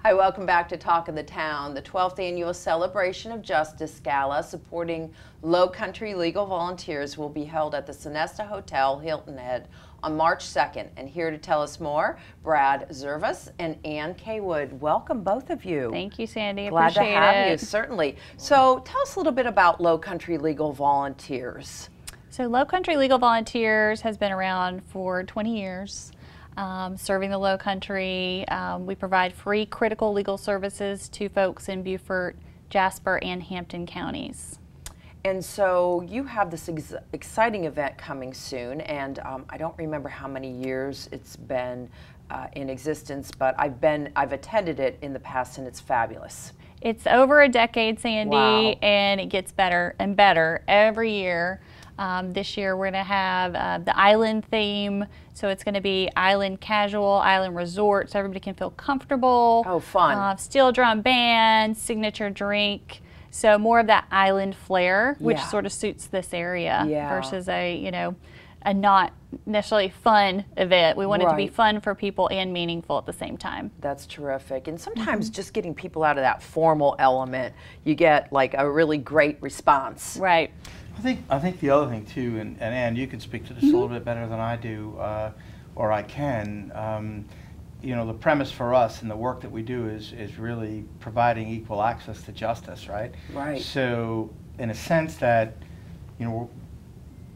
Hi, welcome back to Talk of the Town. The 12th Annual Celebration of Justice Gala supporting Lowcountry legal volunteers will be held at the Sonesta Hotel, Hilton Head, on March 2nd. And here to tell us more, Brad Zervas and Ann Caywood. Welcome, both of you. Thank you, Sandy. Glad Appreciate to have it. you, certainly. So tell us a little bit about Lowcountry Legal Volunteers. So Lowcountry Legal Volunteers has been around for 20 years. Serving the Lowcountry. We provide free critical legal services to folks in Beaufort, Jasper, and Hampton counties. And so you have this exciting event coming soon, and I don't remember how many years it's been in existence, but I've attended it in the past, and it's fabulous. It's over a decade, Sandy, wow. And it gets better and better every year. This year we're going to have the island theme, so it's going to be island casual, island resort, so everybody can feel comfortable. Oh, fun. Steel drum band, signature drink, so more of that island flair, which sort of suits this area versus a not necessarily fun event. We want it to be fun for people and meaningful at the same time. That's terrific. And sometimes just getting people out of that formal element, you get like a really great response. Right. I think the other thing too, and Ann, you can speak to this a little bit better than I do, or I can. The premise for us and the work that we do is really providing equal access to justice, right? Right. So, in a sense that,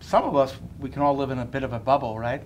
some of us, we can all live in a bit of a bubble, right?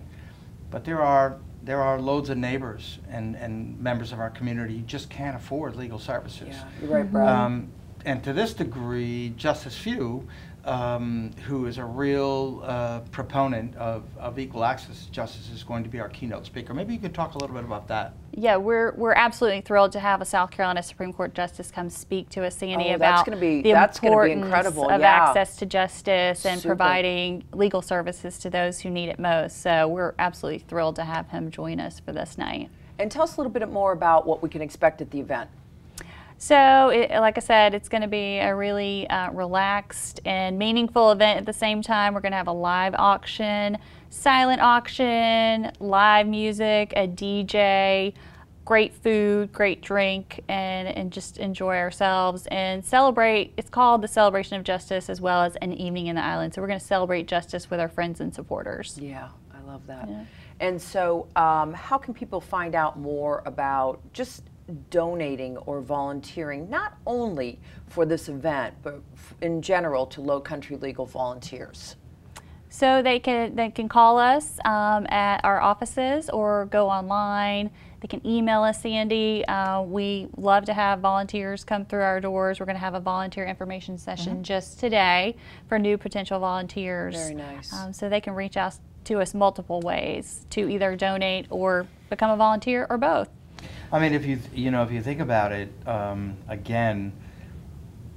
But there are loads of neighbors and members of our community who just can't afford legal services. Yeah, you're right, Brad. And to this degree, Justice Few, who is a real proponent of equal access to justice, is going to be our keynote speaker. Maybe you could talk a little bit about that. Yeah, we're absolutely thrilled to have a South Carolina Supreme Court Justice come speak to us, Sandy, about the importance of access to justice and providing legal services to those who need it most. So we're absolutely thrilled to have him join us for this night. And tell us a little bit more about what we can expect at the event. So, like I said, it's going to be a really relaxed and meaningful event at the same time. We're going to have a live auction, silent auction, live music, a DJ, great food, great drink, and just enjoy ourselves and celebrate. It's called the Celebration of Justice, as well as an evening in the island. So we're going to celebrate justice with our friends and supporters. Yeah, I love that. Yeah. And so how can people find out more about just donating or volunteering, not only for this event, but in general to Lowcountry Legal Volunteers? So they can call us at our offices or go online. They can email us, Sandy. We love to have volunteers come through our doors. We're going to have a volunteer information session just today for new potential volunteers. Very nice. So they can reach out to us multiple ways to either donate or become a volunteer or both. I mean, if you think about it, again,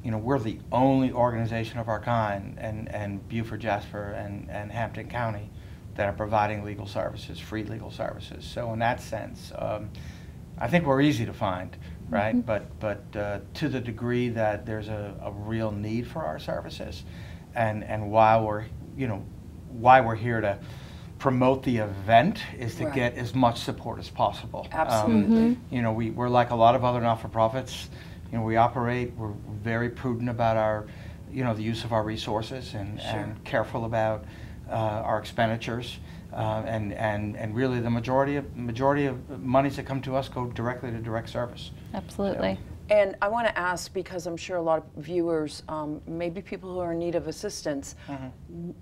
we're the only organization of our kind, and Beaufort, Jasper, and Hampton County that are providing legal services, free legal services. So in that sense, I think we're easy to find, right? But to the degree that there's a real need for our services, and why we're here to promote the event is to get as much support as possible. Absolutely. We're like a lot of other not-for-profits. We're very prudent about our, the use of our resources and careful about our expenditures. And really the majority of monies that come to us go directly to direct service. Absolutely. So. And I want to ask, because I'm sure a lot of viewers, maybe people who are in need of assistance,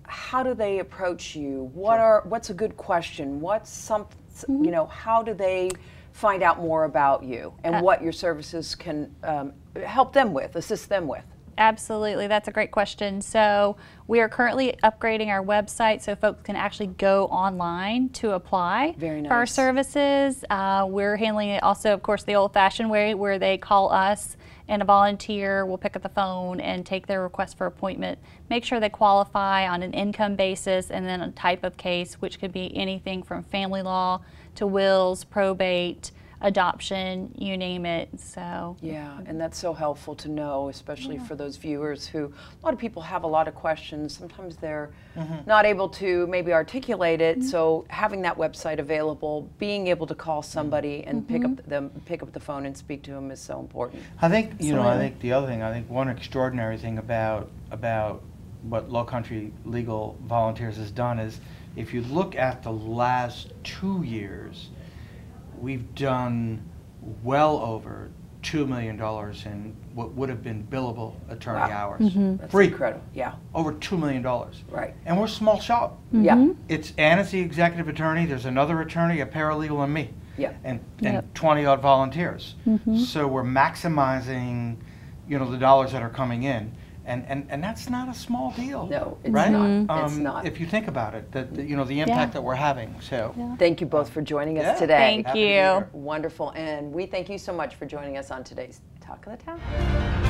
how do they approach you? What's a good question? What's something, how do they find out more about you and what your services can help them with, assist them with? Absolutely, that's a great question. So we are currently upgrading our website so folks can actually go online to apply for our services. We're handling it also, of course, the old-fashioned way where they call us and a volunteer will pick up the phone and take their request for appointment, make sure they qualify on an income basis, and then a type of case, which could be anything from family law to wills, probate, adoption, you name it. So yeah, and that's so helpful to know, especially for those viewers who, a lot of people have a lot of questions. Sometimes they're not able to maybe articulate it. So having that website available, being able to call somebody and pick up the phone and speak to them is so important. I think, you know, I think the other thing, I think one extraordinary thing about what Lowcountry Legal Volunteers has done is, if you look at the last 2 years, we've done well over $2 million in what would have been billable attorney hours. That's Free. incredible. Yeah. Over $2 million. Right. And we're a small shop. Yeah. It's Anna's the executive attorney, there's another attorney, a paralegal, and me. Yeah. And 20-odd volunteers. So we're maximizing, you know, the dollars that are coming in. And that's not a small deal. No, it's right? not. It's not. If you think about it, you know, the impact that we're having. So Thank you both for joining us today. Thank Happy to be you. here. Wonderful. And we thank you so much for joining us on today's Talk of the Town.